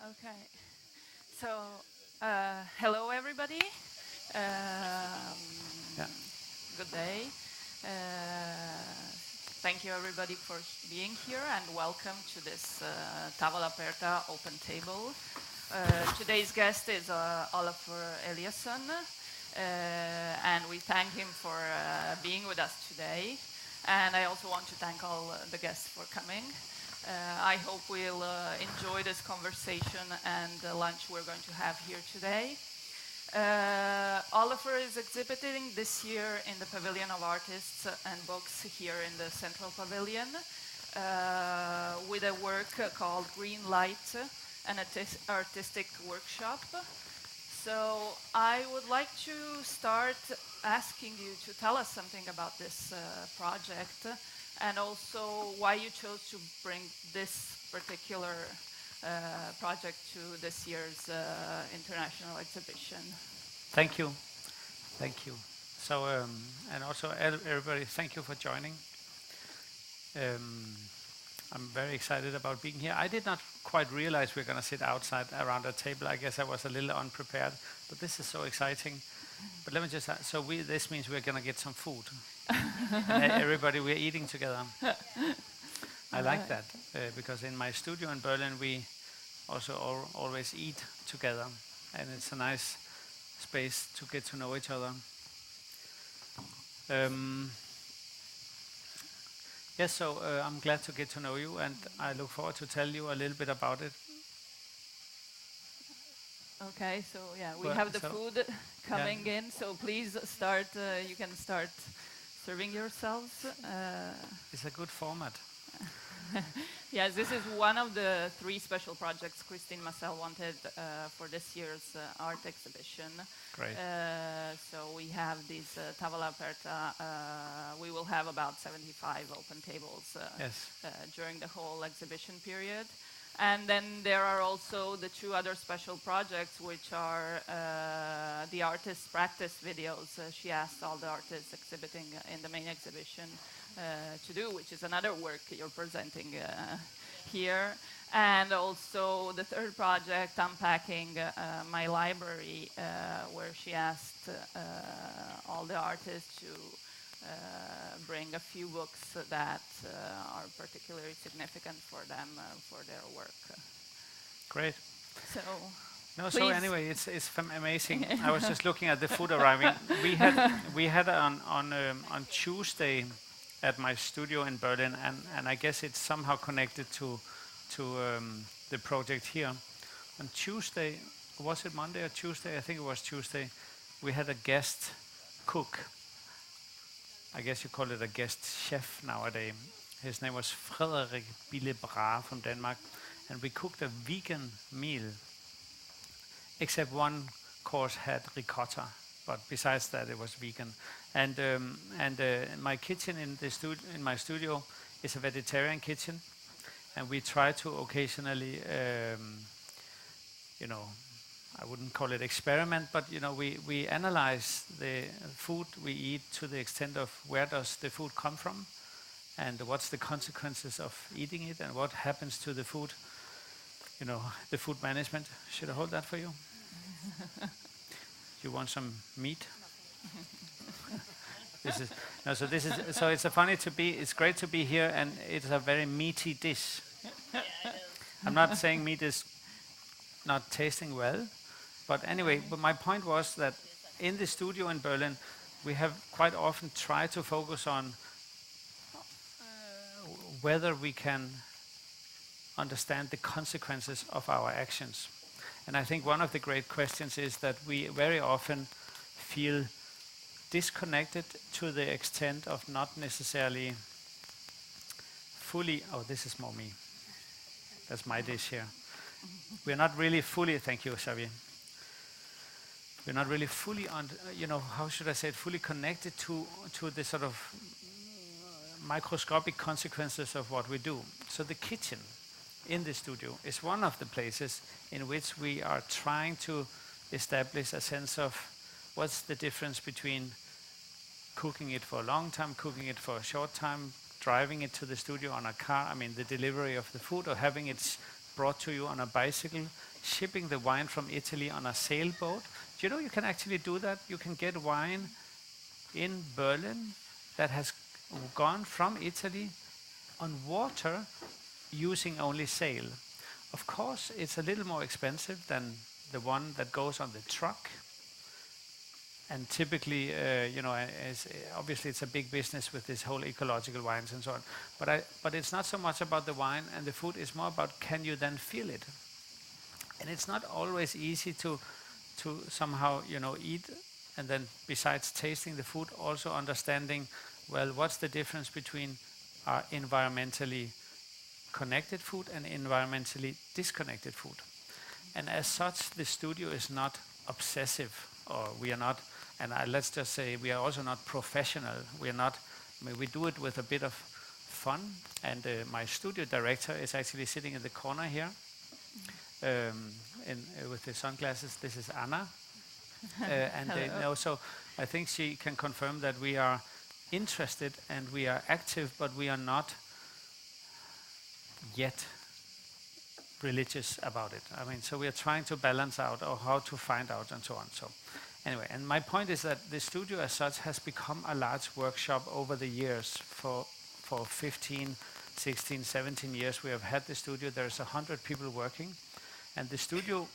Okay. So, hello everybody. Um, Yeah. Good day. Uh, Thank you everybody for being here and welcome to this Tavola Aperta open table. Today's guest is Olafur Eliasson, and we thank him for being with us today. And I also want to thank all the guests for coming. I hope we'll enjoy this conversation and the lunch we're going to have here today. Olafur is exhibiting this year in the Pavilion of Artists and Books here in the Central Pavilion with a work called Green Light, an artistic workshop. So I would like to start asking you to tell us something about this project and also why you chose to bring this particular project to this year's international exhibition. Thank you. Thank you. So, and also everybody, thank you for joining. I'm very excited about being here. I did not quite realize we're going to sit outside around a table. I guess I was a little unprepared, but this is so exciting. But let me just so this means we're going to get some food. Everybody, we're eating together. I like that because in my studio in Berlin we also always eat together, and it's a nice space to get to know each other. Yes, so I'm glad to get to know you, and I look forward to tell you a little bit about it. Okay, so yeah, we Well, have the so- food coming in, so please start, you can start serving yourselves. It's a good format. Yes, this is one of the three special projects Christine Massel wanted for this year's art exhibition. Great. So we have these Tavola Aperta. We will have about 75 open tables Yes. during the whole exhibition period. And then there are also the two other special projects, which are the artist practice videos she asked all the artists exhibiting in the main exhibition to do, which is another work you're presenting here. And also the third project, Unpacking My Library, where she asked all the artists to bring a few books that are particularly significant for them, for their work. Great. So, No, so please. anyway, it's amazing. I was just looking at the food arriving. We had on Tuesday at my studio in Berlin, and I guess it's somehow connected to the project here. On Tuesday, was it Monday or Tuesday? I think it was Tuesday. We had a guest cook. I guess you call it a guest chef nowadays. His name was Frederik Billebras from Denmark, and we cooked a vegan meal. Except one course had ricotta, but besides that, it was vegan. And my kitchen in my studio is a vegetarian kitchen, and we try to occasionally, I wouldn't call it experiment, but we analyze the food we eat to the extent of where does the food come from, and what's the consequences of eating it, and what happens to the food. The food management. Should I hold that for you? You want some meat? It's great to be here, and it's a very meaty dish. I'm not saying meat is not tasting well, but anyway, but my point was that in the studio in Berlin, we have quite often tried to focus on whether we can understand the consequences of our actions. And I think one of the great questions is that we very often feel disconnected to the extent of not necessarily fully, this is more me. That's my dish here. We're not really fully, thank you, Xavier. We're not really fully, how should I say it, fully connected to the sort of microscopic consequences of what we do. So the kitchen in the studio is one of the places in which we are trying to establish a sense of what's the difference between cooking it for a long time, cooking it for a short time, driving it to the studio on a car, the delivery of the food, or having it brought to you on a bicycle shipping the wine from Italy on a sailboat. Do you know you can actually do that? You can get wine in Berlin that has gone from Italy on water using only sail. Of course, it's a little more expensive than the one that goes on the truck. And typically, obviously it's a big business with this whole ecological wines and so on. But it's not so much about the wine and the food. It's more about, can you then feel it? And it's not always easy to somehow eat, and then besides tasting the food, also understanding, well, what's the difference between our environmentally connected food and environmentally disconnected food. And as such, the studio is not obsessive, or we are not, and let's just say we are also not professional. We are not, we do it with a bit of fun. And my studio director is actually sitting in the corner here with the sunglasses. This is Anna. So I think she can confirm that we are interested and we are active, but we are not yet religious about it. I mean, so we are trying to balance out, or how to find out, and so on. So anyway, and my point is that the studio as such has become a large workshop over the years. For 15, 16, 17 years we have had the studio. There's 100 people working, and the studio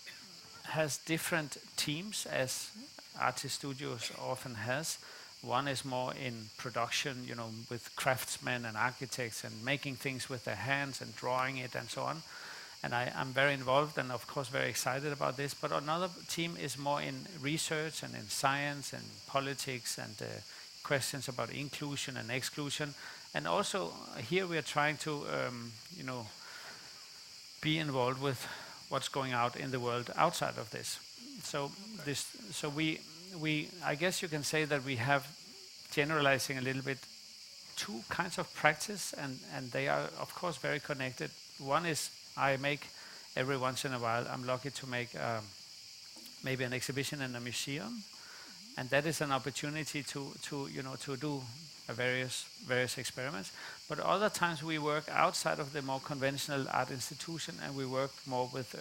has different teams, as artist studios often has. One is more in production, with craftsmen and architects and making things with their hands and drawing it and so on. And I'm very involved and of course very excited about this. But another team is more in research and in science and politics and questions about inclusion and exclusion. And also here we are trying to, be involved with what's going out in the world outside of this. So we I guess you can say that we have, generalizing a little bit, two kinds of practice, and they are of course very connected. One is I make every once in a while, I'm lucky to make maybe an exhibition in a museum, and that is an opportunity to do various experiments. But other times we work outside of the more conventional art institution, and we work more with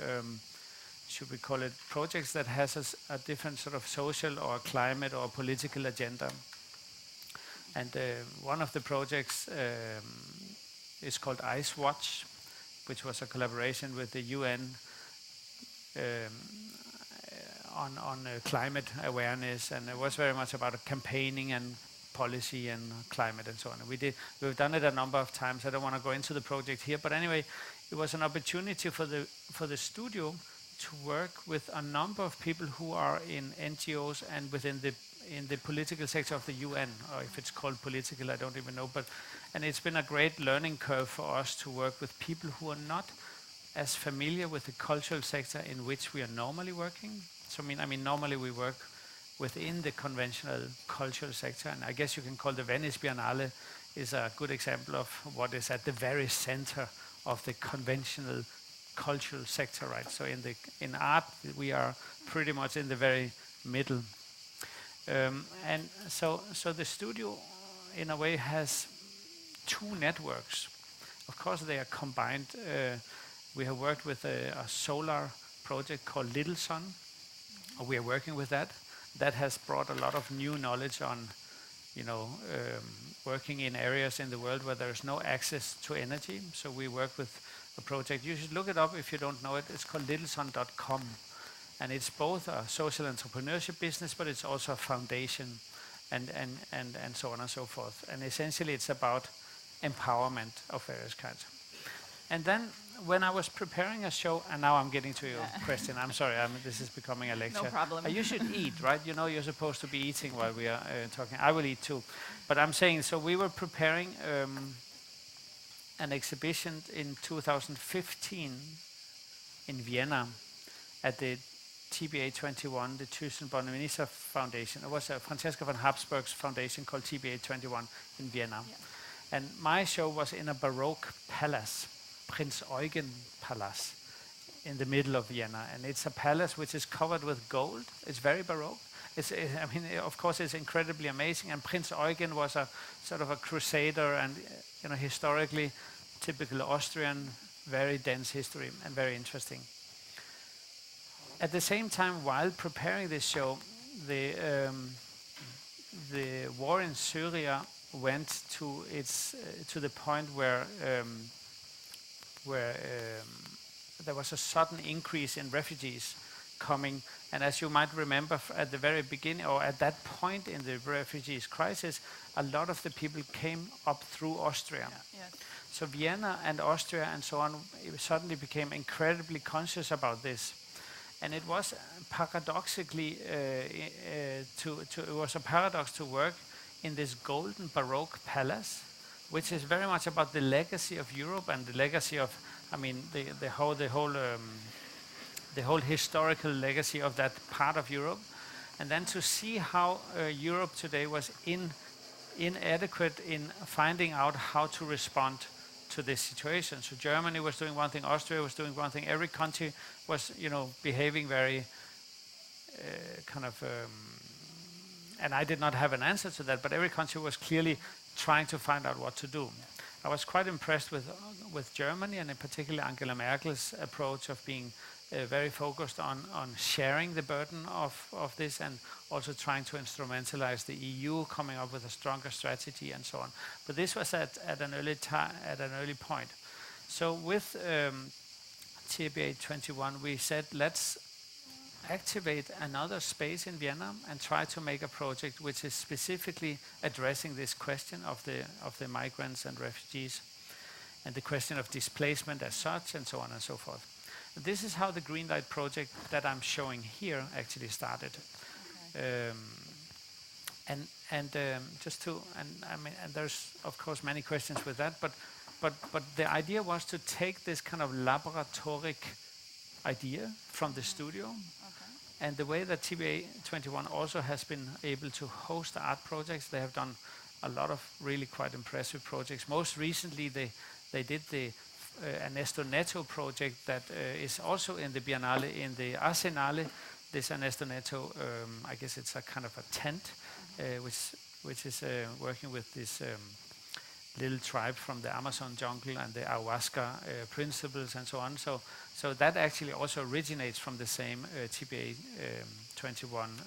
should we call it projects that has a different sort of social or climate or political agenda. And one of the projects is called Ice Watch, which was a collaboration with the UN on climate awareness, and it was very much about campaigning and policy and climate and so on. We've done it a number of times. I don't want to go into the project here, but anyway, it was an opportunity for the studio to work with a number of people who are in NGOs and within the political sector of the UN, or if it's called political, I don't even know. And it's been a great learning curve for us to work with people who are not as familiar with the cultural sector in which we are normally working. So I mean, normally we work within the conventional cultural sector, and I guess you can call the Venice Biennale is a good example of what is at the very center of the conventional cultural sector, right? So in art, we are pretty much in the very middle. And so the studio, in a way, has two networks. Of course, they are combined. We have worked with a solar project called Little Sun. We are working with that. That has brought a lot of new knowledge on, working in areas in the world where there is no access to energy. So we work with a project. You should look it up if you don't know it. It's called littlesun.com. And it's both a social entrepreneurship business, but it's also a foundation and so on and so forth. And essentially it's about empowerment of various kinds. And then when I was preparing a show, and now I'm getting to your question, I'm sorry, this is becoming a lecture. No problem. You should eat, right? You're supposed to be eating while we are talking. I will eat too. But I'm saying, so we were preparing an exhibition in 2015 in Vienna at the TBA 21, the Thyssen-Bornemisza Foundation. It was Francesca von Habsburg's foundation called TBA 21 in Vienna. Yeah. And my show was in a Baroque palace, Prince Eugen Palace, in the middle of Vienna. And it's a palace which is covered with gold. It's very Baroque. Of course, it's incredibly amazing. And Prince Eugen was a sort of a crusader, and historically typical Austrian, very dense history and very interesting. At the same time, while preparing this show, the war in Syria went to its to the point where there was a sudden increase in refugees coming. And as you might remember, at the very beginning, or at that point in the refugees crisis, a lot of the people came up through Austria. Yes. So Vienna and Austria and so on suddenly became incredibly conscious about this. And it was paradoxically, it was a paradox to work in this golden Baroque palace, which is very much about the legacy of Europe and the legacy of, I mean, the whole historical legacy of that part of Europe, and then to see how Europe today was inadequate in finding out how to respond to this situation. So Germany was doing one thing, Austria was doing one thing, every country was, behaving very and I did not have an answer to that, but every country was clearly trying to find out what to do. I was quite impressed with Germany, and in particular Angela Merkel's approach of being very focused on sharing the burden of this, and also trying to instrumentalize the EU, coming up with a stronger strategy and so on. But this was at an early point. So with TBA 21, we said, let's activate another space in Vienna and try to make a project which is specifically addressing this question of the migrants and refugees, and the question of displacement as such, and so on and so forth. This is how the Greenlight project that I'm showing here actually started. Okay. And there's of course many questions with that, but the idea was to take this kind of laboratoric idea from the studio. Okay. And the way that TBA 21 also has been able to host art projects, they have done a lot of really quite impressive projects. Most recently they did the Ernesto Neto project that is also in the Biennale, in the Arsenale. This Ernesto Neto, I guess it's a kind of a tent, which is working with this little tribe from the Amazon jungle and the ayahuasca principles and so on. So that actually also originates from the same TBA 21.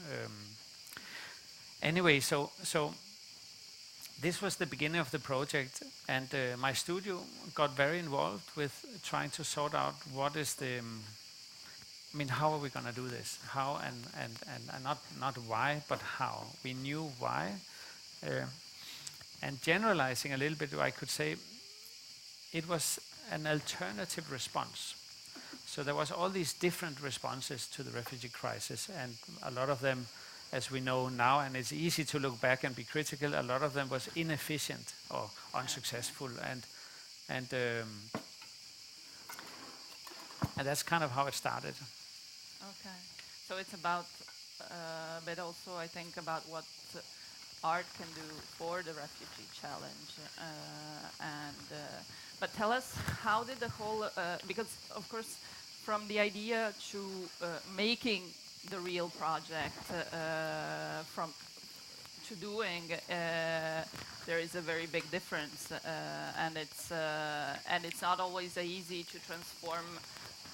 Anyway, so this was the beginning of the project, and my studio got very involved with trying to sort out what is how are we going to do this? How and not why, but how. We knew why. And generalizing a little bit, I could say it was an alternative response. So there was all these different responses to the refugee crisis, and a lot of them, as we know now, and it's easy to look back and be critical, a lot of them was inefficient or unsuccessful, and that's kind of how it started. Okay, so it's about, but also I think about what art can do for the refugee challenge, but tell us, how did the whole, because of course from the idea to making the real project to doing, there is a very big difference, and it's not always easy to transform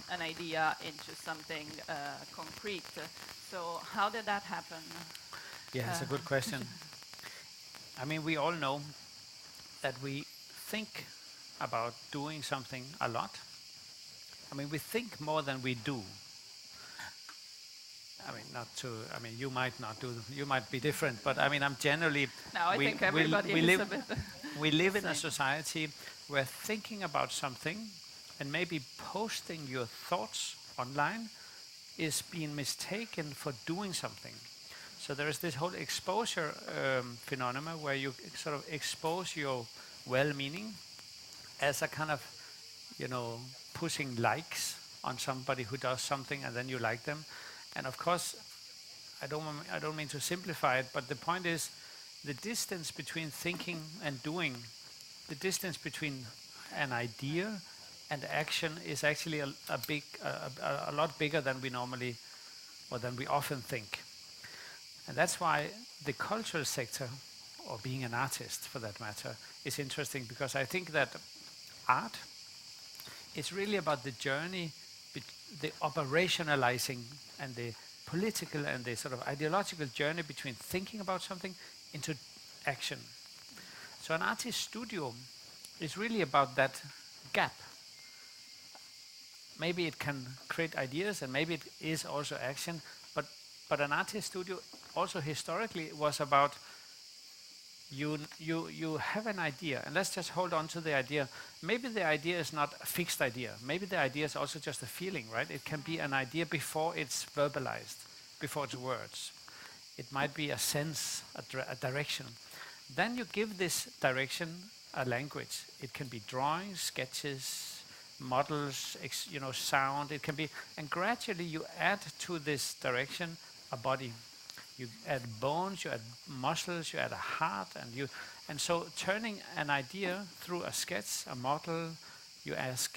an idea into something concrete. So how did that happen? Yeah, it's a good question. I mean, we all know that we think about doing something a lot. I mean, we think more than we do. I mean, you might not do, you might be different, but I mean, I'm generally... No, I think everybody is a bit... We live in a society where thinking about something and maybe posting your thoughts online is being mistaken for doing something. So there is this whole exposure phenomenon where you sort of expose your well-meaning as a kind of, pushing likes on somebody who does something, and then you like them. And of course, I don't mean to simplify it, but the point is the distance between thinking and doing, the distance between an idea and action is actually a lot bigger than we normally, or than we often think. And that's why the cultural sector, or being an artist for that matter, is interesting, because I think that art is really about the journey the operationalizing and the political and the sort of ideological journey between thinking about something into action. So an artist studio is really about that gap. Maybe it can create ideas and maybe it is also action, but an artist studio also historically was about you have an idea, and let's just hold on to the idea. Maybe the idea is not a fixed idea. Maybe the idea is also just a feeling, right? It can be an idea before it's verbalized, before it's words. It might be a sense, a direction. Then you give this direction a language. It can be drawings, sketches, models, sound. It can be, and gradually you add to this direction a body. You add bones, you add muscles, you add a heart, and so turning an idea through a sketch, a model. You ask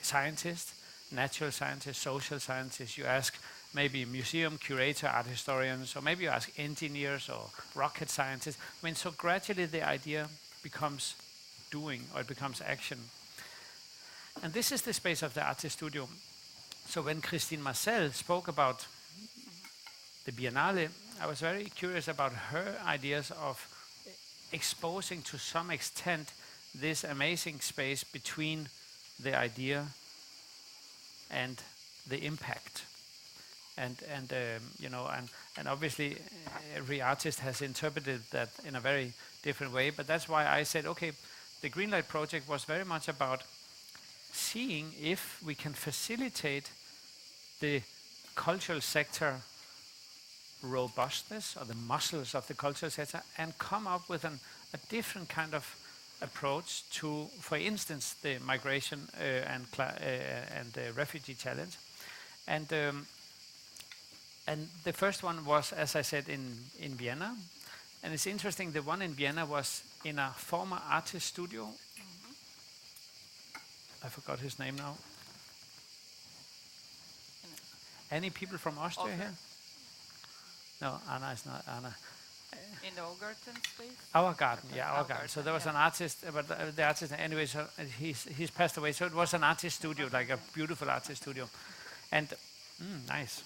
scientists, natural scientists, social scientists. You ask maybe museum curator, art historians, or maybe you ask engineers or rocket scientists. I mean, so gradually the idea becomes doing, or it becomes action. And this is the space of the artist studio. So when Christine Marcel spoke about the Biennale, I was very curious about her ideas of exposing to some extent this amazing space between the idea and the impact. And obviously every artist has interpreted that in a very different way, but that's why I said, okay, the Greenlight project was very much about seeing if we can facilitate the cultural sector robustness, or the muscles of the cultural sector, and come up with a different kind of approach to, for instance, the migration and the refugee challenge. And the first one was, as I said, in Vienna. And it's interesting, the one in Vienna was in a former artist studio. I forgot his name now. Any people from Austria here? No, Anna is not Anna. In the Augarten space? Our garden, yeah, our garden. So there was an artist, but the artist, anyway, so he's passed away. So it was an artist studio, like a beautiful artist studio. And, nice.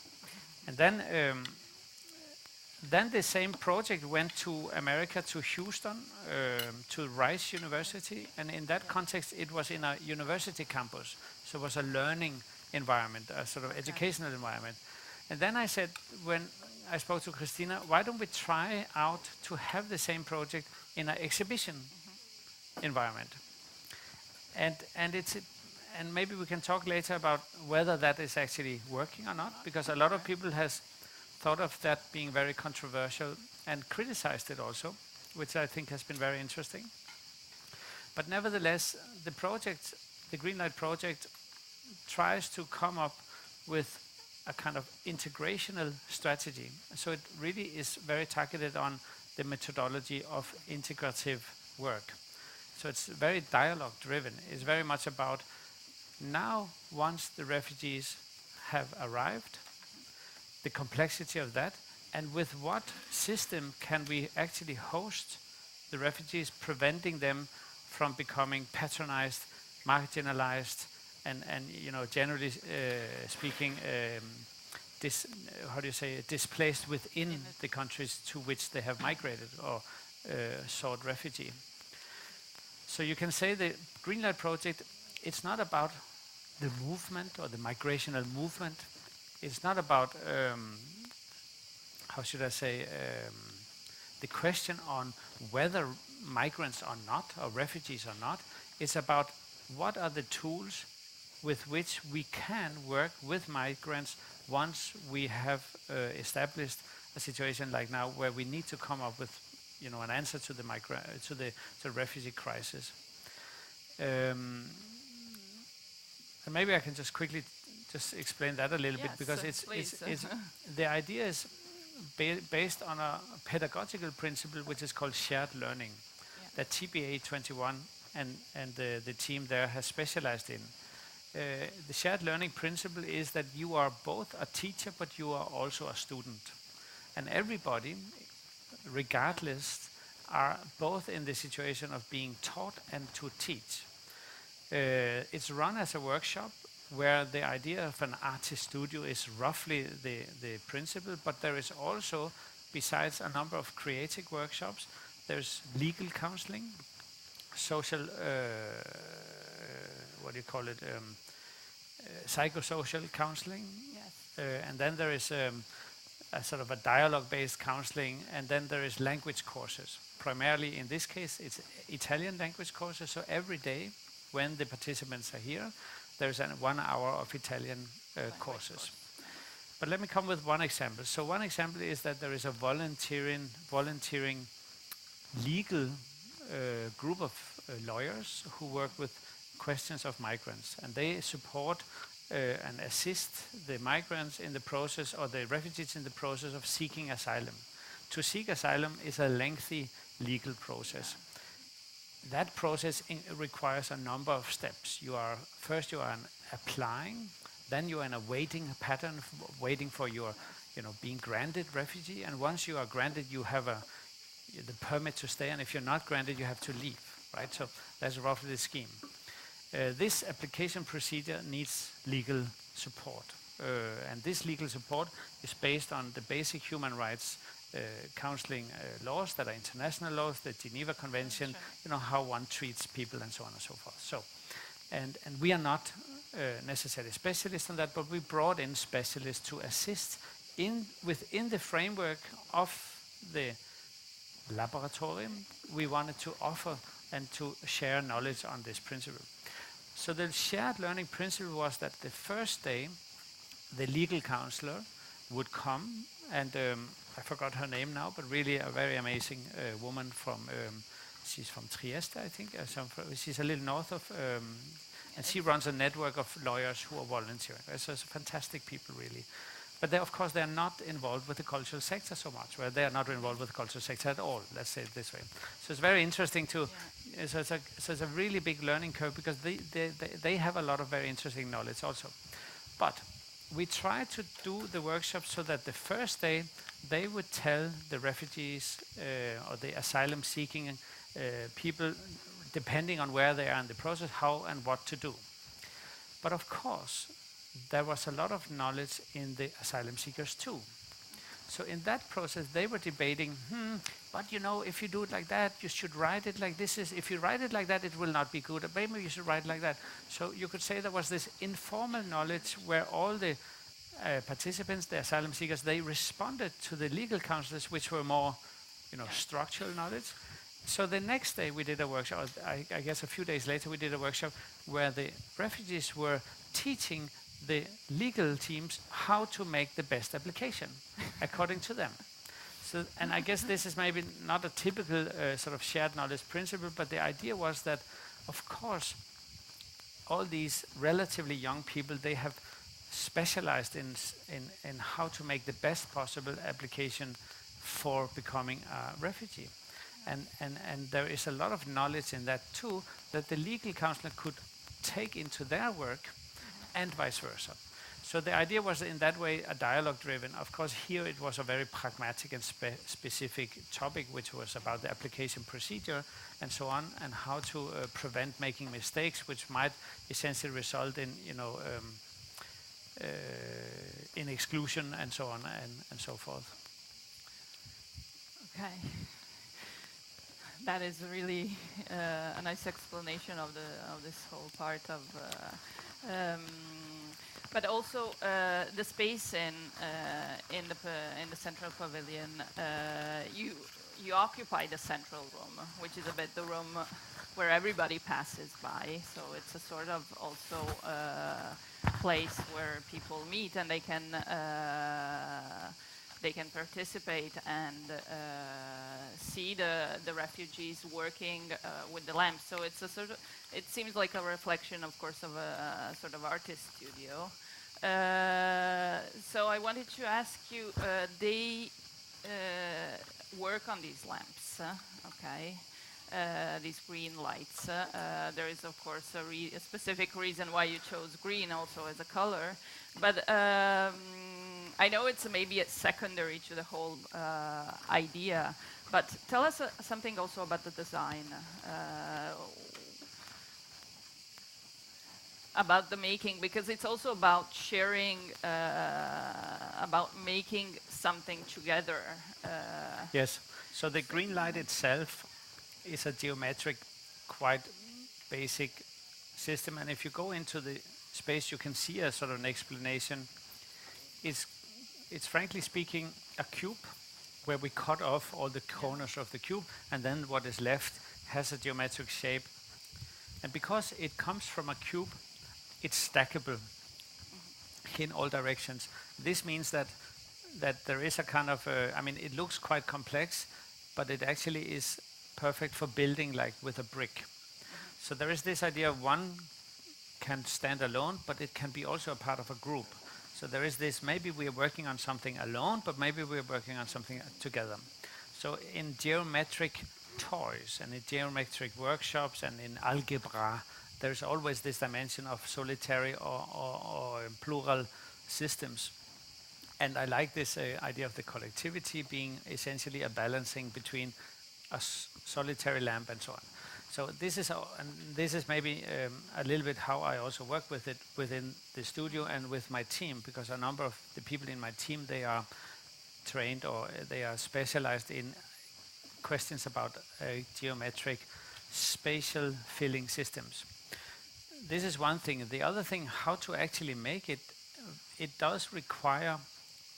And then the same project went to America, to Houston, to Rice University. And in that context, it was in a university campus. So it was a learning environment, a sort of educational environment. And then I said, when I spoke to Christina, why don't we try out to have the same project in an exhibition environment? And maybe we can talk later about whether that is actually working or not, because a lot of people has thought of that being very controversial and criticized it also, which I think has been very interesting. But nevertheless, the project, the Greenlight project, tries to come up with a kind of integrational strategy. So it really is very targeted on the methodology of integrative work. So it's very dialogue driven. It's very much about now, once the refugees have arrived, the complexity of that, and with what system can we actually host the refugees, preventing them from becoming patronized, marginalized, and generally speaking, displaced within the countries to which they have migrated or sought refugee. So you can say the Greenlight project, it's not about the movement or the migrational movement. It's not about, the question on whether migrants are not or refugees are not. It's about what are the tools with which we can work with migrants once we have established a situation like now where we need to come up with an answer to the refugee crisis. And maybe I can just quickly just explain that a little bit, because it's the idea is based on a pedagogical principle which is called shared learning, that TBA 21 and the team there has specialized in. The shared learning principle is that you are both a teacher, but you are also a student. And everybody, regardless, are both in the situation of being taught and to teach. It's run as a workshop. where the idea of an artist studio is roughly the principle, but there is also, besides a number of creative workshops, there's legal counseling, social, what do you call it, psychosocial counseling, Yes. and then there is a sort of a dialogue-based counseling, and then there is language courses. Primarily in this case, it's Italian language courses, so every day when the participants are here, there's 1 hour of Italian courses. But let me come with one example. So one example is that there is a volunteering legal group of lawyers who work with questions of migrants, and they support and assist the migrants in the process, or the refugees in the process of seeking asylum. To seek asylum is a lengthy legal process. That process requires a number of steps. First you are applying, then you are in a waiting pattern, waiting for your, being granted refugee, and once you are granted, you have the permit to stay, and if you're not granted, you have to leave, right? So that's roughly the scheme. This application procedure needs legal support, and this legal support is based on the basic human rights counseling laws that are international laws, the Geneva Convention, how one treats people and so on and so forth. So, and we are not necessarily specialists on that, but we brought in specialists to assist within the framework of the laboratorium. We wanted to offer and to share knowledge on this principle. So the shared learning principle was that the first day, the legal counselor would come, and I forgot her name now, but really a very amazing woman from, she's from Trieste, I think. She's a little north of, and she runs a network of lawyers who are volunteering. So it's fantastic people, really. But they, of course, they're not involved with the cultural sector so much. Well, they are not involved with the cultural sector at all, let's say it this way. So it's very interesting to, so it's a really big learning curve, because they have a lot of very interesting knowledge also. But we try to do the workshop so that the first day they would tell the refugees or the asylum seeking people, depending on where they are in the process, how and what to do. But of course, there was a lot of knowledge in the asylum seekers too. So in that process, they were debating, but if you do it like that, you should write it like this. If you write it like that, it will not be good. Maybe you should write it like that. So you could say there was this informal knowledge where all the participants, the asylum seekers, they responded to the legal counselors, which were more, structural knowledge. So the next day we did a workshop, I guess a few days later we did a workshop where the refugees were teaching the legal teams how to make the best application according to them. So, and I guess this is maybe not a typical sort of shared knowledge principle, but the idea was that, of course, all these relatively young people, they have specialized in how to make the best possible application for becoming a refugee. And there is a lot of knowledge in that too, that the legal counselor could take into their work, and vice versa. So the idea was in that way a dialogue driven. Of course, here it was a very pragmatic and specific topic, which was about the application procedure and so on, and how to prevent making mistakes, which might essentially result in, in exclusion and so on and so forth. Okay. That is really a nice explanation of this whole part of. But also the space in the central pavilion. You occupy the central room, which is a bit the room where everybody passes by. So it's a sort of also place where people meet, and they can participate and see the refugees working with the lamps. So it's a sort of, it seems like a reflection, of course, of a sort of artist studio. So I wanted to ask you, they work on these lamps, okay? These green lights. There is, of course, a specific reason why you chose green also as a color. But I know it's maybe secondary to the whole idea. But tell us something also about the design. about the making, because it's also about sharing, about making something together. Yes. So the green light itself is a geometric, quite basic system, and if you go into the space, you can see a sort of an explanation. It's frankly speaking a cube where we cut off all the corners of the cube, and then what is left has a geometric shape. And because it comes from a cube, it's stackable in all directions. This means that there is a kind of it looks quite complex, but it actually is perfect for building, like with a brick. So there is this idea of one can stand alone, but it can be also a part of a group. So there is this, maybe we are working on something alone, but maybe we are working on something together. So in geometric toys and in geometric workshops and in algebra, there's always this dimension of solitary or plural systems. And I like this idea of the collectivity being essentially a balancing between a solitary lamp and so on. So this is maybe a little bit how I also work with it within the studio and with my team, because a number of the people in my team, they are trained or they are specialized in questions about geometric spatial filling systems. This is one thing. The other thing, how to actually make it, it does require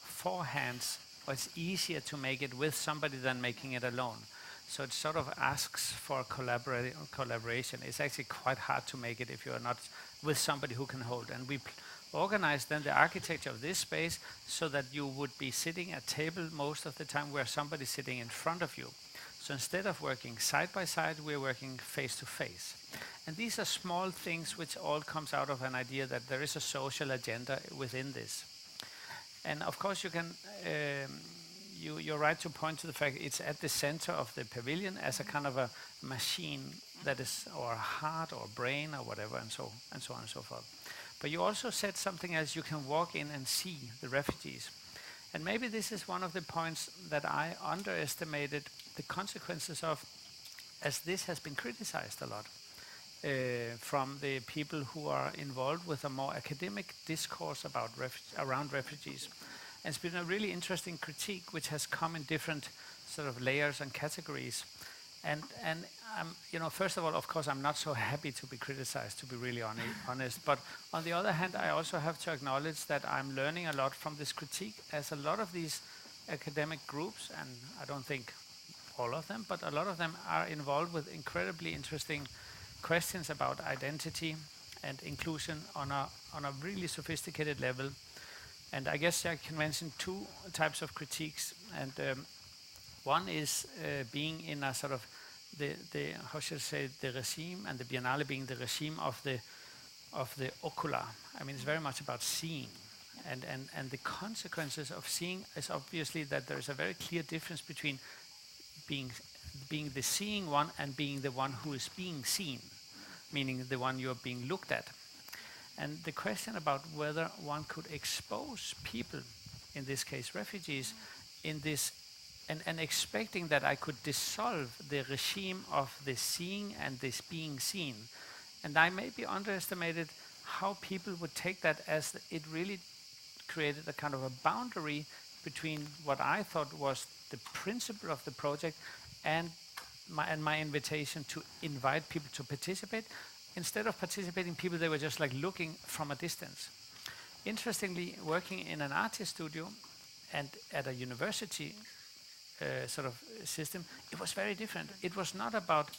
four hands, but it's easier to make it with somebody than making it alone. So it sort of asks for collaboration. It's actually quite hard to make it if you're not with somebody who can hold. And we organize then the architecture of this space so that you would be sitting at table most of the time where somebody's sitting in front of you. So instead of working side by side, we're working face to face. And these are small things which all comes out of an idea that there is a social agenda within this. And of course you can, you're right to point to the fact it's at the center of the pavilion as a kind of a machine that is, or a heart or brain or whatever, and so on and so forth. But you also said something else, you can walk in and see the refugees. And maybe this is one of the points that I underestimated the consequences of, as this has been criticized a lot from the people who are involved with a more academic discourse about around refugees. And it's been a really interesting critique which has come in different sort of layers and categories. And first of all, of course, I'm not so happy to be criticized, to be really honest. But on the other hand, I also have to acknowledge that I'm learning a lot from this critique, as a lot of these academic groups, and I don't think all of them, but a lot of them are involved with incredibly interesting questions about identity and inclusion on a really sophisticated level. And I guess I can mention two types of critiques. And one is being in a sort of the how should I say, the regime, and the Biennale being the regime of the ocular. I mean, it's very much about seeing. And the consequences of seeing is obviously that there is a very clear difference between being the seeing one and being the one who is being seen, meaning the one you are being looked at. And the question about whether one could expose people, in this case refugees, in this, and expecting that I could dissolve the regime of the seeing and this being seen. And I maybe underestimated how people would take that, as it really created a kind of a boundary between what I thought was the principle of the project and my invitation to invite people to participate. Instead of participating people, they were just like looking from a distance. Interestingly, working in an artist studio and at a university sort of system, it was very different. It was not about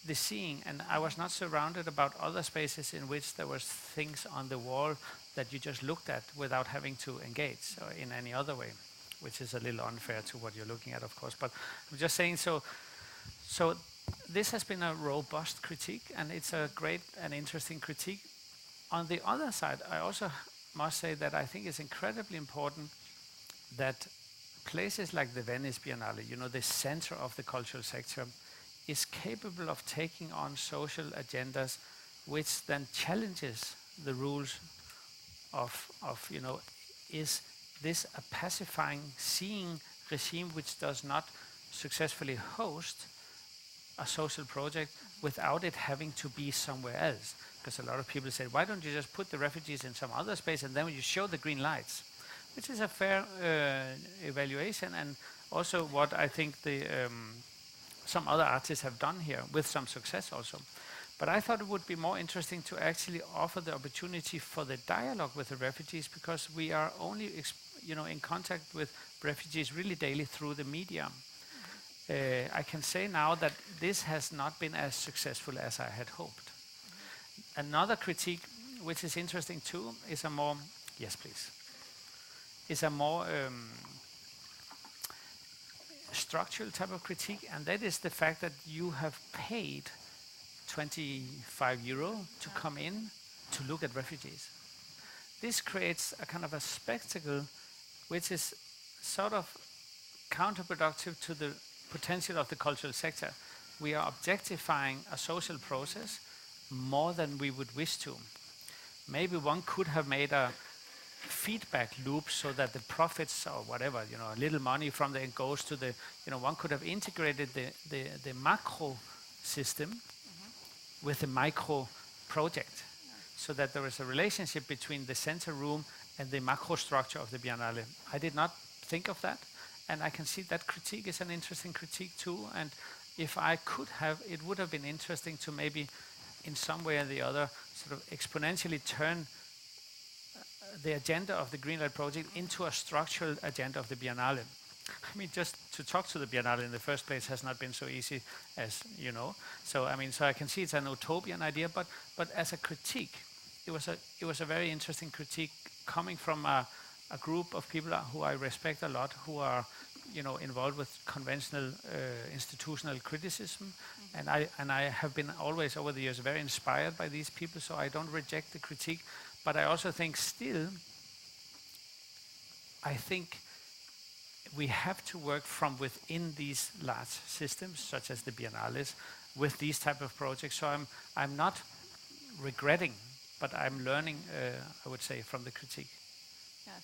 the seeing, and I was not surrounded about other spaces in which there was things on the wall that you just looked at without having to engage or in any other way, which is a little unfair to what you're looking at, of course. But I'm just saying, so this has been a robust critique, and it's a great and interesting critique. On the other side, I also must say that I think it's incredibly important that places like the Venice Biennale, the center of the cultural sector, is capable of taking on social agendas which then challenges the rules of is this a pacifying seeing regime which does not successfully host a social project without it having to be somewhere else. because a lot of people said, why don't you just put the refugees in some other space and then you show the green lights, which is a fair evaluation, and also what I think some other artists have done here with some success also. But I thought it would be more interesting to actually offer the opportunity for the dialogue with the refugees, because we are only in contact with refugees really daily through the media. I can say now that this has not been as successful as I had hoped. Another critique, which is interesting too, is a more, yes please, is a more structural type of critique, and that is the fact that you have paid 25 euro to come in to look at refugees. This creates a kind of a spectacle which is sort of counterproductive to the potential of the cultural sector. We are objectifying a social process more than we would wish to. Maybe one could have made a feedback loop so that the profits or whatever, a little money from there goes to the, one could have integrated the macro system with the micro project, so that there is a relationship between the center room and the macro structure of the Biennale. I did not think of that, and I can see that critique is an interesting critique too, and if I could have, it would have been interesting to maybe in some way or the other sort of exponentially turn the agenda of the Greenlight project into a structural agenda of the Biennale. I mean, just to talk to the Biennale in the first place has not been so easy, as you know. So I mean, so I can see it's an utopian idea, but as a critique, it was a very interesting critique coming from a group of people who I respect a lot, who are involved with conventional institutional criticism, and I have been always over the years very inspired by these people. So I don't reject the critique, but I also think still, I think we have to work from within these large systems, such as the Biennales, with these type of projects. So I'm not regretting, but I'm learning, I would say, from the critique. Yes.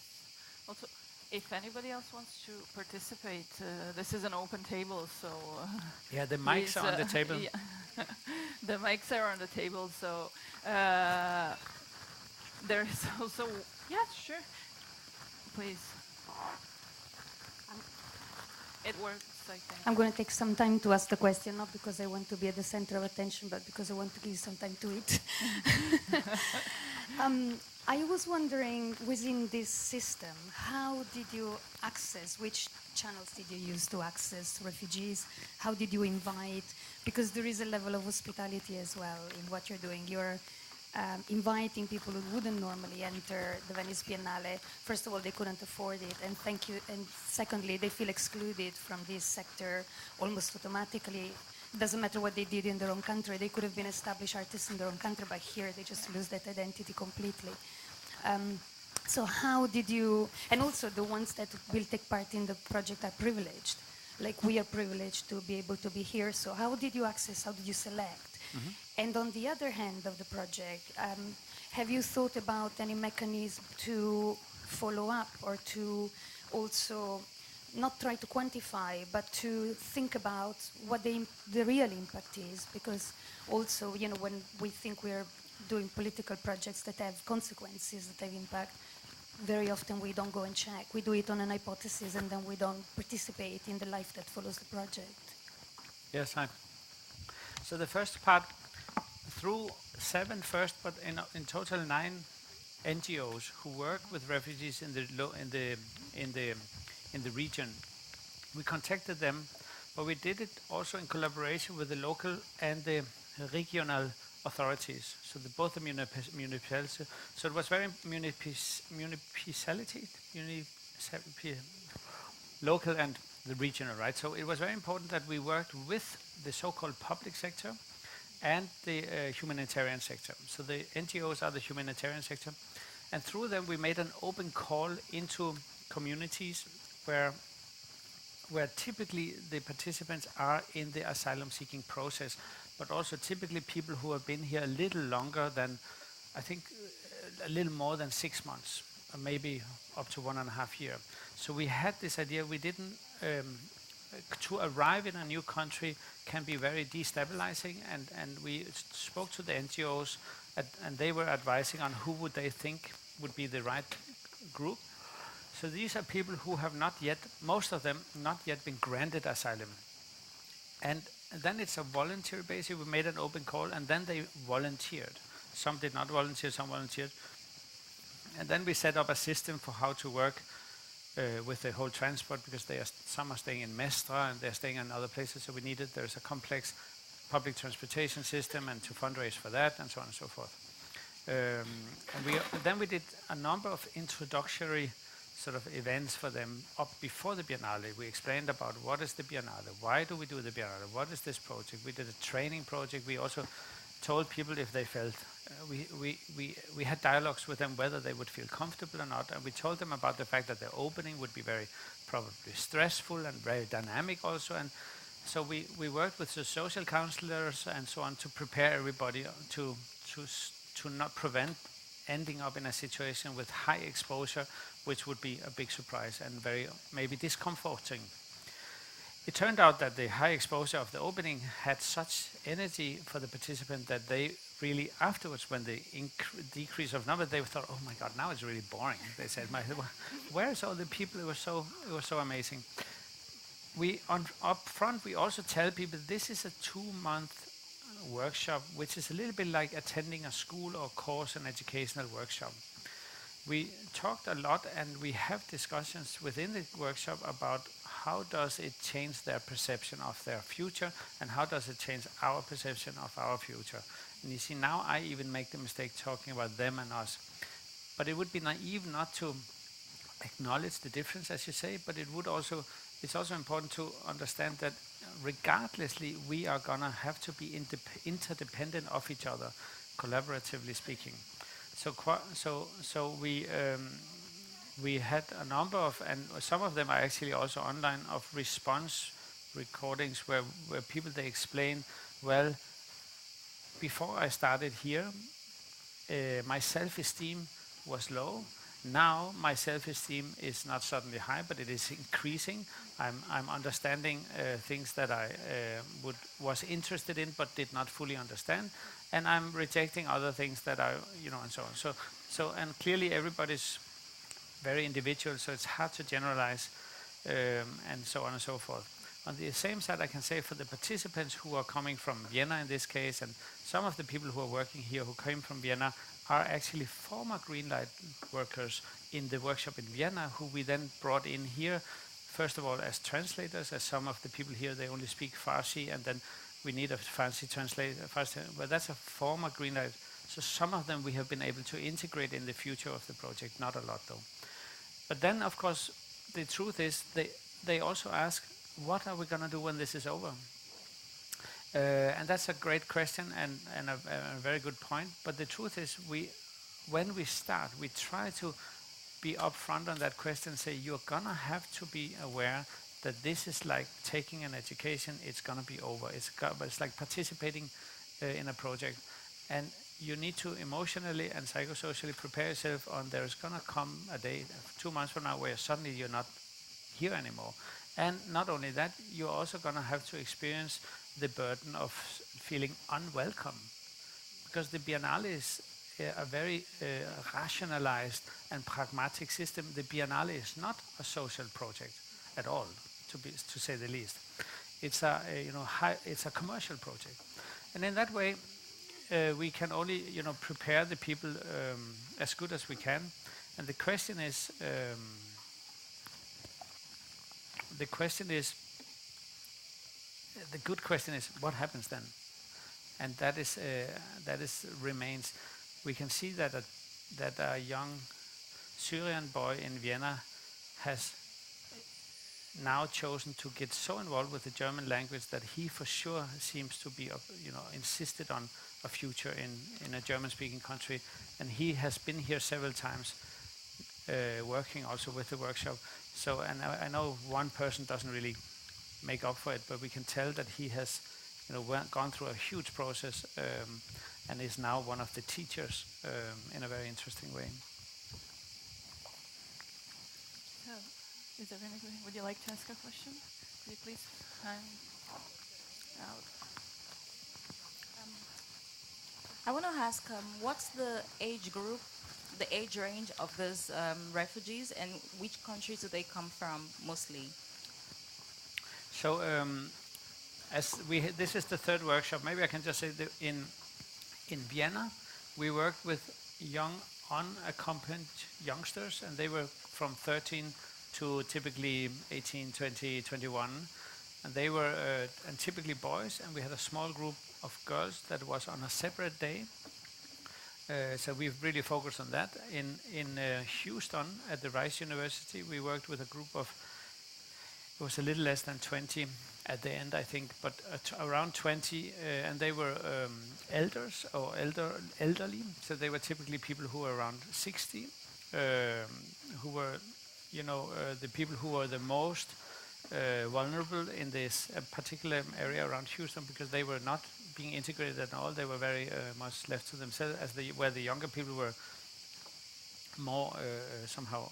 Also, if anybody else wants to participate, this is an open table, so... yeah, the mics are on the table. Yeah. The mics are on the table, so... there's also... Yeah, sure. Please. It works, I think. I'm going to take some time to ask the question, not because I want to be at the center of attention, but because I want to give you some time to eat. I was wondering, within this system, how did you access, which channels did you use to access refugees? How did you invite? Because there is a level of hospitality as well in what you're doing. You're inviting people who wouldn't normally enter the Venice Biennale. First of all, they couldn't afford it, and thank you. And secondly, they feel excluded from this sector almost automatically. It doesn't matter what they did in their own country. They could have been established artists in their own country, but here they just lose that identity completely. So how did you, and also the ones that will take part in the project are privileged. Like we are privileged to be able to be here. So how did you access, how did you select? Mm-hmm. And on the other hand of the project, have you thought about any mechanism to follow up or to also not try to quantify, but to think about what the real impact is? Because also, when we think we're doing political projects that have consequences, that have impact, very often we don't go and check. We do it on an hypothesis and then we don't participate in the life that follows the project. Yes, so the first part, through 7 first, but in total 9 NGOs who work with refugees in the region. We contacted them, but we did it also in collaboration with the local and the regional authorities. So both the municipalities. So it was very local and the regional, right? So it was very important that we worked with the so-called public sector and the humanitarian sector. So the NGOs are the humanitarian sector, and through them we made an open call into communities where typically the participants are in the asylum seeking process, but also typically people who have been here a little longer than, I think, a little more than 6 months, or maybe up to 1.5 years. So we had this idea. We didn't to arrive in a new country can be very destabilizing, and we spoke to the NGOs, and they were advising on who would they think would be the right group. So these are people who have not yet, most of them, not yet been granted asylum. And then it's a voluntary basis. We made an open call, and then they volunteered. Some did not volunteer, some volunteered. And then we set up a system for how to work with the whole transport, because some are staying in Mestra and they're staying in other places, so there's a complex public transportation system, and to fundraise for that, and so on and so forth. And then we did a number of introductory sort of events for them up before the Biennale. We explained about what is the Biennale, why do we do the Biennale, what is this project. We did a training project. We also told people if they felt, we had dialogues with them whether they would feel comfortable or not, and we told them about the fact that their opening would be very probably stressful and very dynamic also, and so we worked with the social counselors and so on to prepare everybody to not prevent ending up in a situation with high exposure, which would be a big surprise and very maybe discomforting. It turned out that the high exposure of the opening had such energy for the participant that they really afterwards, when the decrease of number, they thought, oh my God, now it's really boring. They said, where's all the people? It was so amazing. Up front, we also tell people this is a 2-month workshop, which is a little bit like attending a school or course, an educational workshop. We talked a lot, and we have discussions within the workshop about how does it change their perception of their future, and how does it change our perception of our future. And you see, now I even make the mistake talking about them and us. But it would be naive not to acknowledge the difference, as you say, but it's also important to understand that regardlessly, we are going to have to be interdependent of each other, collaboratively speaking. So we had a number of, and some of them are actually also online, of response recordings where people, they explain, well, before I started here, my self-esteem was low. Now my self-esteem is not suddenly high, but it is increasing. I'm understanding things that I was interested in but did not fully understand, and I'm rejecting other things that I, and so on. So and clearly everybody's very individual, so it's hard to generalize, and so on and so forth. On the same side, I can say for the participants who are coming from Vienna in this case, and some of the people who are working here who came from Vienna are actually former Greenlight workers in the workshop in Vienna, who we then brought in here, first of all as translators, as some of the people here, they only speak Farsi, and then we need a Farsi translator, but that's a former Greenlight. So some of them we have been able to integrate in the future of the project, not a lot though. But then, of course, the truth is they also ask, what are we going to do when this is over? And that's a great question and a very good point. But the truth is, when we start, we try to be upfront on that question and say, you're going to have to be aware that this is like taking an education, it's going to be over. It's like participating in a project. And you need to emotionally and psychosocially prepare yourself on there's going to come a day, 2 months from now, where suddenly you're not here anymore. And not only that, you're also going to have to experience the burden of feeling unwelcome, because the Biennale is a very rationalized and pragmatic system. The Biennale is not a social project at all, to say the least. It's a commercial project, and in that way, we can only prepare the people as good as we can. And the question is. The good question is, what happens then? And that remains. We can see that a young Syrian boy in Vienna has now chosen to get so involved with the German language that he for sure seems to be, insisted on a future in a German-speaking country, and he has been here several times, working also with the workshop. So, and I know one person doesn't really make up for it, but we can tell that he has, gone through a huge process, and is now one of the teachers in a very interesting way. So, is there anything? Would you like to ask a question? Could you please hang out? I want to ask, what's the age group, the age range of those refugees, and which countries do they come from mostly? So this is the third workshop. Maybe I can just say that in Vienna, we worked with young unaccompanied youngsters, and they were from 13 to typically 18, 20, 21. And they were and typically boys, and we had a small group of girls that was on a separate day. So we've really focused on that. In Houston at the Rice University, we worked with a group of, it was a little less than 20 at the end, I think, but around 20, and they were elders or elderly. So they were typically people who were around 60, who were, the people who were the most vulnerable in this particular area around Houston, because they were not being integrated at all. They were very much left to themselves, where the younger people were more somehow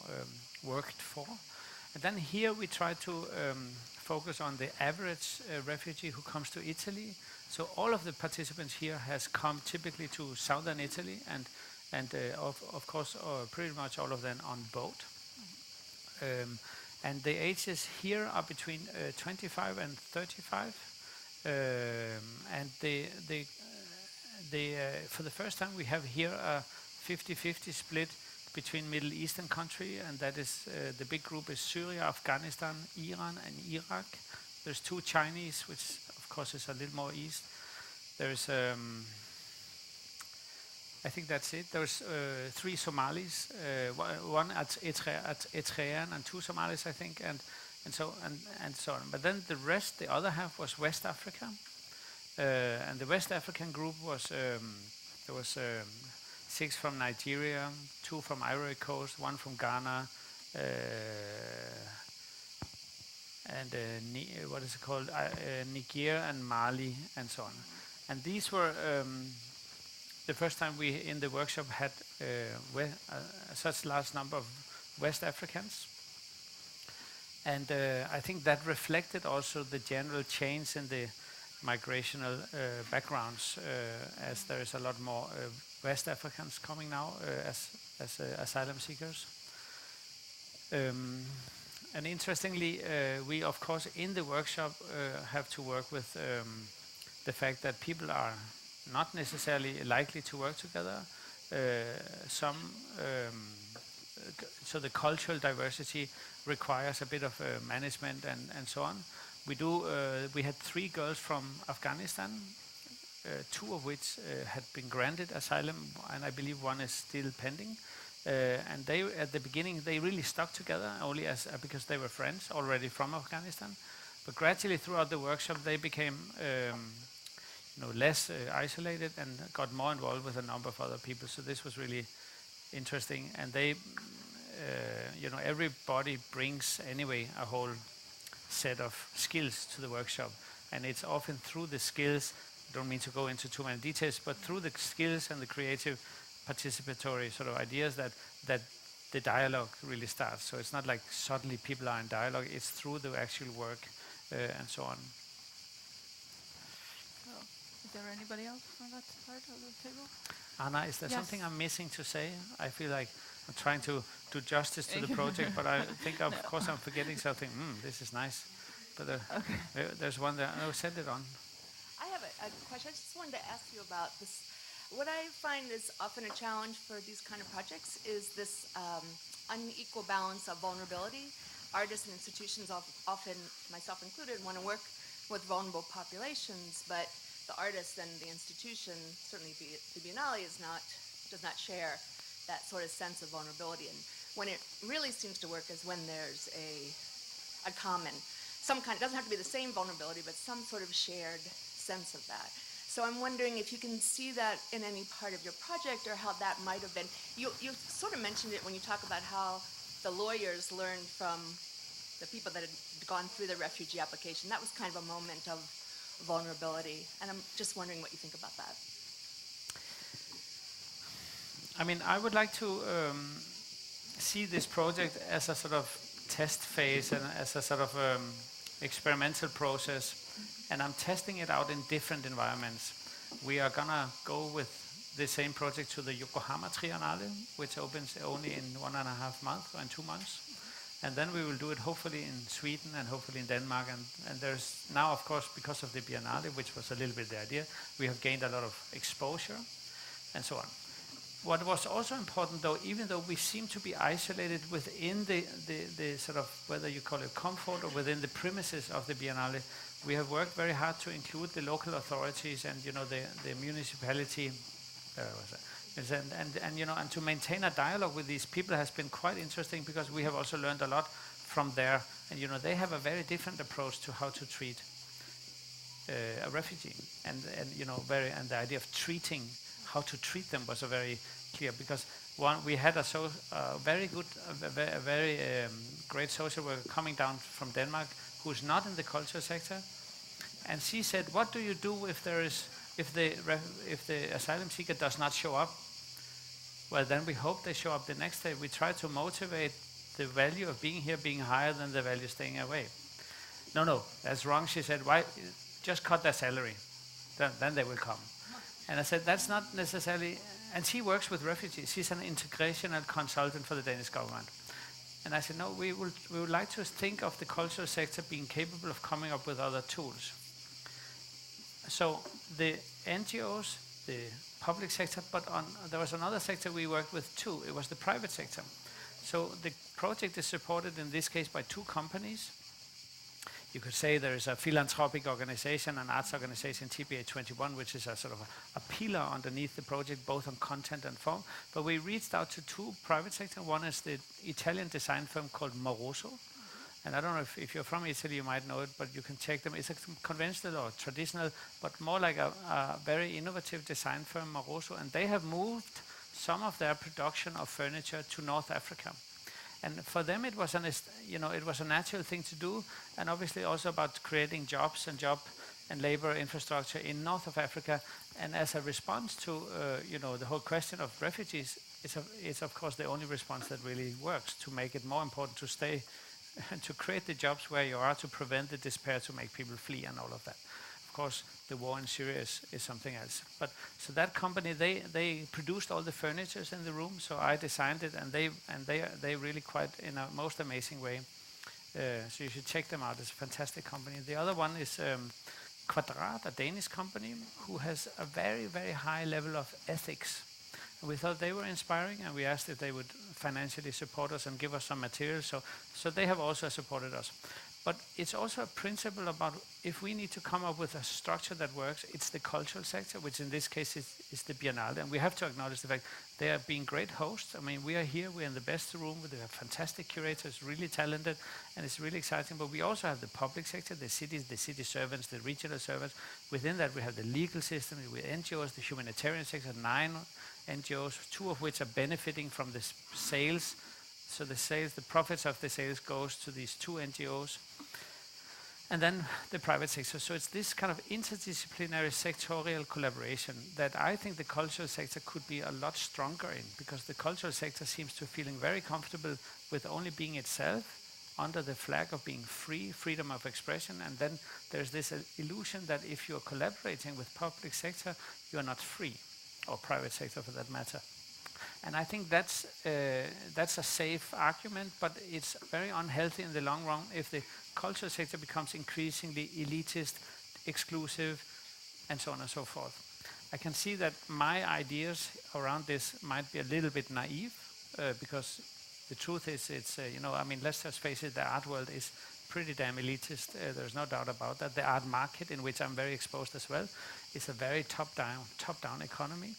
worked for. And then here we try to focus on the average refugee who comes to Italy. So all of the participants here has come typically to southern Italy, and of course pretty much all of them on boat. And the ages here are between 25 and 35. And for the first time we have here a 50-50 split between Middle Eastern country, and that is the big group is Syria, Afghanistan, Iran, and Iraq. There's 2 Chinese, which of course is a little more east. There's I think that's it. There's 3 Somalis, one at Eritrean, and 2 Somalis, I think, and so on. But then the other half was West Africa, and the West African group was there was 6 from Nigeria, 2 from Ivory Coast, 1 from Ghana, and what is it called? Niger and Mali, and so on. And these were the first time we in the workshop had such large number of West Africans. And I think that reflected also the general change in the migrational backgrounds, as there is a lot more West Africans coming now as asylum seekers. And interestingly, we of course in the workshop have to work with the fact that people are not necessarily likely to work together. So the cultural diversity requires a bit of management and so on. We had 3 girls from Afghanistan, 2 of which had been granted asylum, and I believe 1 is still pending. And they, at the beginning, they really stuck together only because they were friends already from Afghanistan. But gradually throughout the workshop, they became less isolated and got more involved with a number of other people. So this was really interesting. And they, everybody brings anyway a whole set of skills to the workshop. And it's often through the skills, I don't mean to go into too many details, but through the skills and the creative participatory sort of ideas that the dialogue really starts. So it's not like suddenly people are in dialogue, it's through the actual work and so on. Is there anybody else on that part of the table? Anna, is there Yes. something I'm missing to say? I feel like I'm trying to do justice to the project, but I think of course I'm forgetting something. This is nice. But there's one there. No, send it on. I have a question. I just wanted to ask you about this. What I find is often a challenge for these kind of projects is this unequal balance of vulnerability. Artists and institutions often, myself included, want to work with vulnerable populations, but the artist and the institution, certainly the Biennale, does not share that sort of sense of vulnerability. And when it really seems to work is when there's a common, some kind, it doesn't have to be the same vulnerability, but some sort of shared sense of that. So I'm wondering if you can see that in any part of your project, or how that might have been. You sort of mentioned it when you talk about how the lawyers learned from the people that had gone through the refugee application. That was kind of a moment of vulnerability, and I'm just wondering what you think about that. I mean, I would like to see this project as a sort of test phase and as a sort of experimental process, and I'm testing it out in different environments. We are gonna go with the same project to the Yokohama Triennale, which opens only in 1.5 months or in 2 months. And then we will do it hopefully in Sweden and hopefully in Denmark. And there's now, of course, because of the Biennale, which was a little bit the idea, we have gained a lot of exposure and so on. What was also important, though, even though we seem to be isolated within the sort of, whether you call it comfort or within the premises of the Biennale, we have worked very hard to include the local authorities and, you know, the municipality, and to maintain a dialogue with these people has been quite interesting, because we have also learned a lot from there. And, you know, they have a very different approach to how to treat a refugee, and you know, and the idea of treating, how to treat them was a very clear, because we had a very good, a very great social worker coming down from Denmark who's not in the culture sector, and she said, what do you do if the asylum seeker does not show up? Well, then we hope they show up the next day. We try to motivate the value of being here being higher than the value of staying away. No, that's wrong, she said. Why? Just cut their salary, then they will come. And I said, that's not necessarily, and she works with refugees. She's an integrational consultant for the Danish government. And I said, no, we would like to think of the cultural sector being capable of coming up with other tools. So the NGOs, the public sector, but there was another sector we worked with too. It was the private sector. So the project is supported in this case by 2 companies. You could say there is a philanthropic organization, an arts organization, TBA 21, which is a sort of a pillar underneath the project, both on content and form. But we reached out to 2 private sector. One is the Italian design firm called Moroso. And I don't know if you're from Italy, you might know it, but you can check them. It's a conventional or traditional, but more like a very innovative design firm, Moroso. And they have moved some of their production of furniture to North Africa. And for them, it was it was a natural thing to do, and obviously also about creating jobs and labor infrastructure in north of Africa. And as a response to the whole question of refugees, it's of course the only response that really works to make it more important to stay and to create the jobs where you are, to prevent the despair, to make people flee and all of that. Of course, the war in Syria is something else. But so that company, they produced all the furnitures in the room. So I designed it, and they really quite in a most amazing way. So you should check them out. It's a fantastic company. The other one is Kvadrat, a Danish company who has a very, very high level of ethics. And we thought they were inspiring, and we asked if they would financially support us and give us some material. So they have also supported us. But it's also a principle about if we need to come up with a structure that works, it's the cultural sector, which in this case is the Biennale. And we have to acknowledge the fact they are being great hosts. I mean, we are here, we're in the best room, we have fantastic curators, really talented, and it's really exciting. But we also have the public sector, the cities, the city servants, the regional servants. Within that, we have the legal system, with NGOs, the humanitarian sector, 9 NGOs, 2 of which are benefiting from the sales. So the profits of the sales goes to these 2 NGOs. And then the private sector. So it's this kind of interdisciplinary sectorial collaboration that I think the cultural sector could be a lot stronger in, because the cultural sector seems to feeling very comfortable with only being itself under the flag of being free, freedom of expression. And then there's this illusion that if you're collaborating with public sector, you're not free, or private sector for that matter. And I think that's a safe argument, but it's very unhealthy in the long run if the cultural sector becomes increasingly elitist, exclusive, and so on and so forth. I can see that my ideas around this might be a little bit naive, because the truth is, it's let's just face it, the art world is pretty damn elitist. There's no doubt about that. The art market, in which I'm very exposed as well, is a very top-down economy.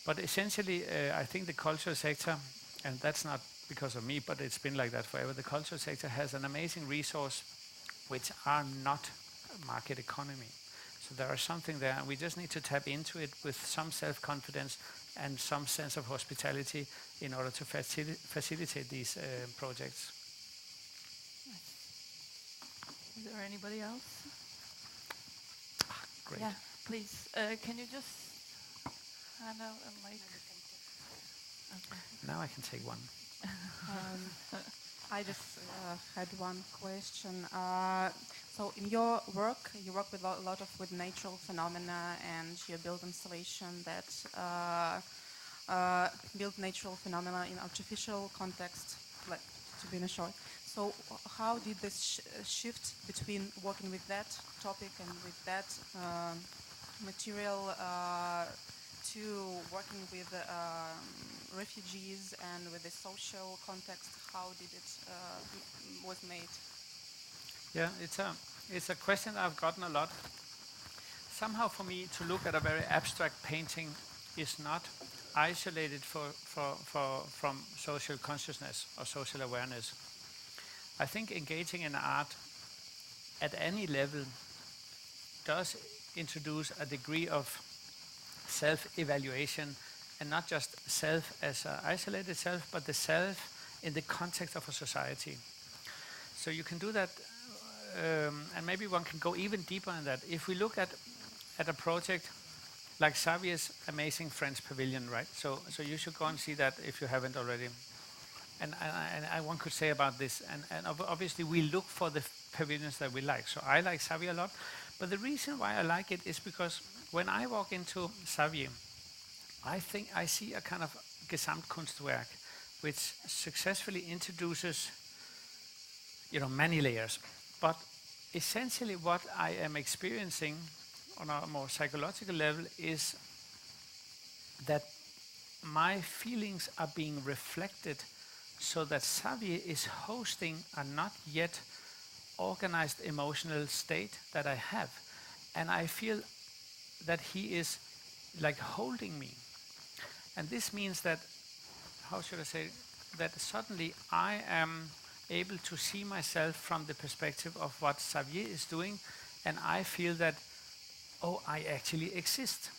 But essentially, I think the cultural sector, and that's not because of me, but it's been like that forever, the cultural sector has an amazing resource which are not market economy. So there is something there, and we just need to tap into it with some self-confidence and some sense of hospitality in order to facilitate these projects. Is there anybody else? Great. Yeah, please. Can you just hand out a mic? Okay. Now I can take one. I just had one question. So in your work, you work with a lot of with natural phenomena, and you build installation that build natural phenomena in artificial context, like to be in a short. So how did this shift between working with that topic and with that material to working with refugees and with the social context? How did it was made? Yeah, it's a question I've gotten a lot. Somehow for me to look at a very abstract painting is not isolated from social consciousness or social awareness. I think engaging in art at any level does introduce a degree of self-evaluation, and not just self as an isolated self, but the self in the context of a society. So you can do that, and maybe one can go even deeper in that. If we look at a project like Xavier's amazing French pavilion, right? So you should go and see that if you haven't already. And one could say about this, and obviously we look for the pavilions that we like. So I like Xavier a lot, but the reason why I like it is because when I walk into Xavier, I think I see a kind of Gesamtkunstwerk, which successfully introduces, many layers. But essentially what I am experiencing on a more psychological level is that my feelings are being reflected, so that Xavier is hosting a not yet organized emotional state that I have. And I feel that he is like holding me. And this means that, how should I say, that suddenly I am able to see myself from the perspective of what Xavier is doing, and I feel that, oh, I actually exist.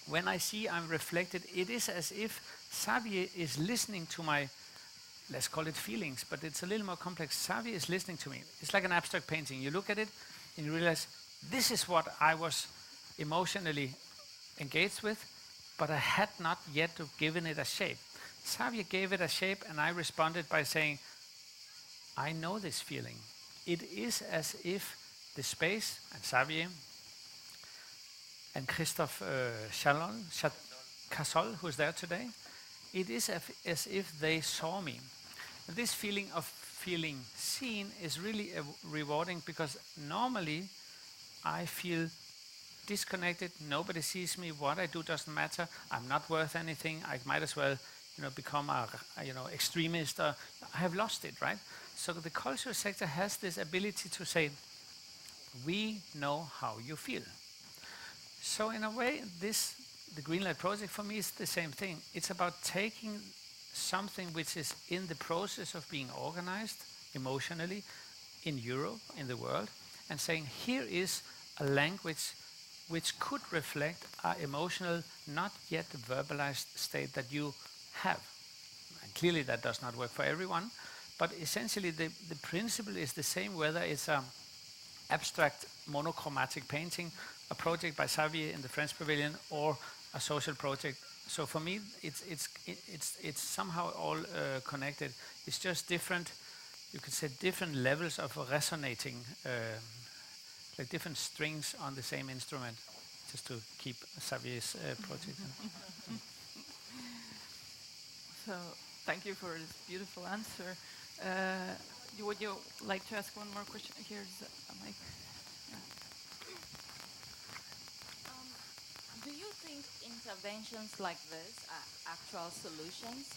When I see I'm reflected, it is as if Xavier is listening to my, let's call it feelings, but it's a little more complex. Xavier is listening to me. It's like an abstract painting. You look at it and you realize this is what I was emotionally engaged with, but I had not yet given it a shape. Xavier gave it a shape, and I responded by saying, I know this feeling. It is as if the space, and Xavier, and Christophe Cassol, who's there today, it is as if they saw me. This feeling of feeling seen is really rewarding, because normally I feel disconnected, nobody sees me, what I do doesn't matter, I'm not worth anything, I might as well become a extremist. I have lost it, right? So the cultural sector has this ability to say, we know how you feel. So in a way, the Greenlight project for me is the same thing. It's about taking something which is in the process of being organized emotionally in Europe, in the world, and saying, here is a language which could reflect our emotional, not yet verbalized state that you have. And clearly that does not work for everyone, but essentially the principle is the same, whether it's an abstract monochromatic painting, a project by Xavier in the French Pavilion, or a social project. So for me, it's somehow all connected. It's just different, you could say, different levels of resonating, like different strings on the same instrument, just to keep Xavier's project. So thank you for this beautiful answer. Would you like to ask one more question? Here's a mic. Yeah. Do you think interventions like this are actual solutions?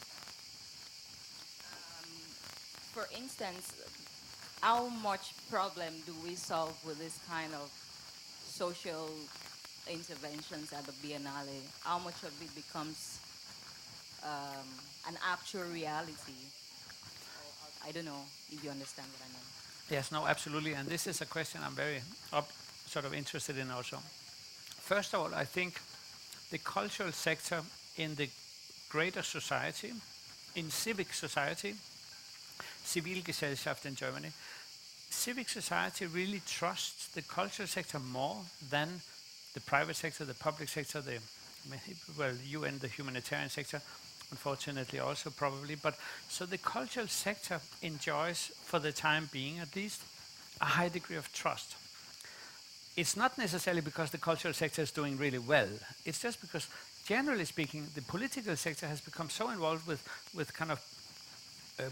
For instance, how much problem do we solve with this kind of social interventions at the Biennale? How much of it becomes an actual reality? I don't know if you understand what I mean. Yes, no, absolutely. And this is a question I'm very sort of interested in also. First of all, I think the cultural sector in the greater society, in civic society, Zivilgesellschaft in Germany, civic society really trusts the cultural sector more than the private sector, the public sector, UN, the humanitarian sector, unfortunately also probably. But so the cultural sector enjoys, for the time being at least, a high degree of trust. It's not necessarily because the cultural sector is doing really well. It's just because, generally speaking, the political sector has become so involved with kind of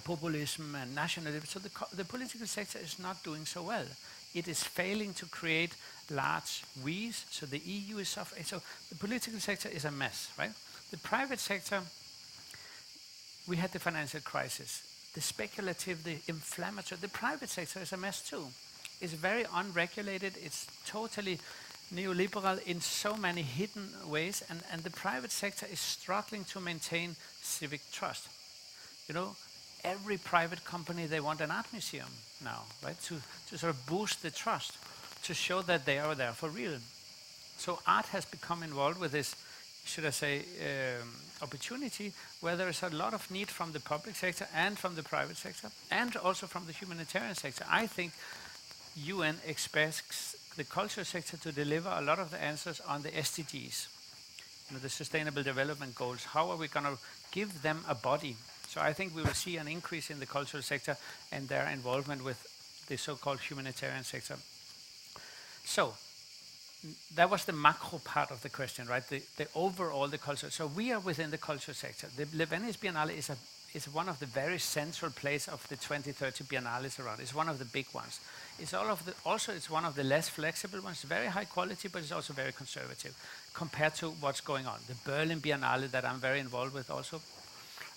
populism and nationalism. So the political sector is not doing so well. It is failing to create large We's. So the EU is suffering. So the political sector is a mess, right? The private sector, we had the financial crisis. The speculative, the inflammatory, the private sector is a mess too. It's very unregulated. It's totally neoliberal in so many hidden ways, and the private sector is struggling to maintain civic trust. You know, every private company, they want an art museum now, right? To sort of boost the trust, to show that they are there for real. So art has become involved with this, should I say, opportunity where there is a lot of need from the public sector and from the private sector and also from the humanitarian sector. I think UN expects the cultural sector to deliver a lot of the answers on the SDGs, the Sustainable Development Goals. How are we going to give them a body? So I think we will see an increase in the cultural sector and their involvement with the so-called humanitarian sector. So that was the macro part of the question, right? The overall, the culture. So we are within the culture sector. The Venice Biennale is one of the very central place of the 2030 Biennales around. It's one of the big ones. It's it's one of the less flexible ones, very high quality, but it's also very conservative compared to what's going on. The Berlin Biennale that I'm very involved with also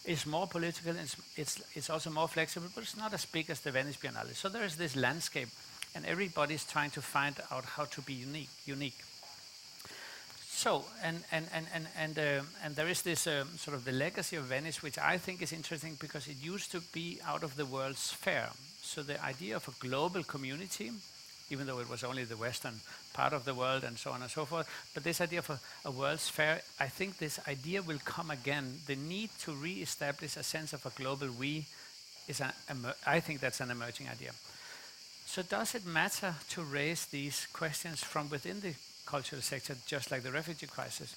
is more political, and it's also more flexible, but it's not as big as the Venice Biennale. So there is this landscape, and everybody's trying to find out how to be unique. So, and there is this sort of the legacy of Venice, which I think is interesting because it used to be out of the World's Fair. So the idea of a global community, even though it was only the western part of the world and so on and so forth, but this idea of a World's Fair, I think this idea will come again. The need to re-establish a sense of a global we is, I think that's an emerging idea. So does it matter to raise these questions from within the cultural sector, just like the refugee crisis?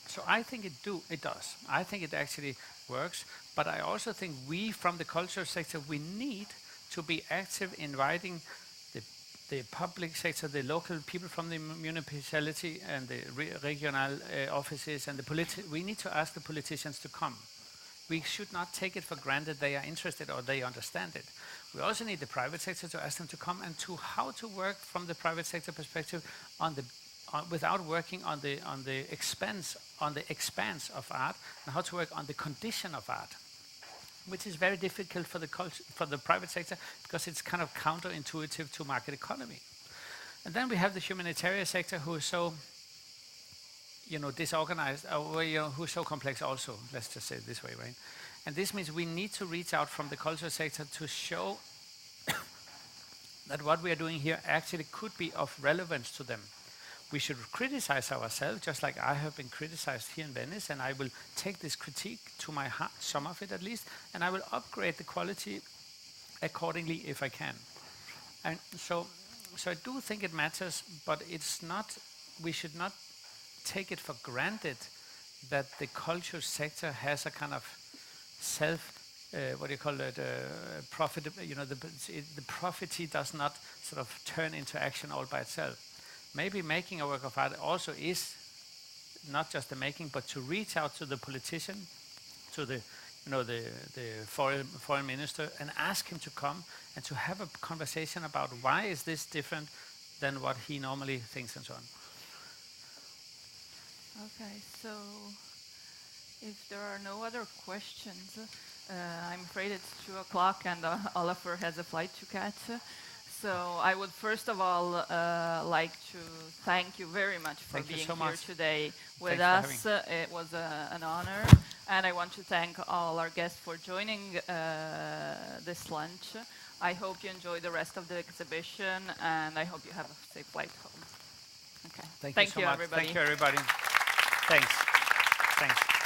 So I think it does. I think it actually works, but I also think we from the cultural sector, we need to be active inviting the public sector, the local people from the municipality and the regional offices and we need to ask the politicians to come. We should not take it for granted they are interested or they understand it. We also need the private sector to ask them to come and to how to work from the private sector perspective without working on the expanse of art, and how to work on the condition of art, which is very difficult for the private sector because it's kind of counterintuitive to market economy. And then we have the humanitarian sector who is so disorganized, who's so complex also, let's just say it this way, right? And this means we need to reach out from the cultural sector to show that what we are doing here actually could be of relevance to them. We should criticize ourselves, just like I have been criticized here in Venice, and I will take this critique to my heart, some of it at least, and I will upgrade the quality accordingly if I can. And so I do think it matters, but we should not take it for granted that the cultural sector has a kind of profit. The profitee does not sort of turn into action all by itself. Maybe making a work of art also is not just the making, but to reach out to the politician, to the foreign minister, and ask him to come and to have a conversation about why is this different than what he normally thinks and so on. Okay, so if there are no other questions, I'm afraid it's 2:00 and Olafur has a flight to catch. So I would first of all like to thank you very much for being here today with us. It was an honor. And I want to thank all our guests for joining this lunch. I hope you enjoy the rest of the exhibition, and I hope you have a safe flight home. Okay. Thank you so much. Everybody. Thank you, everybody. Thanks.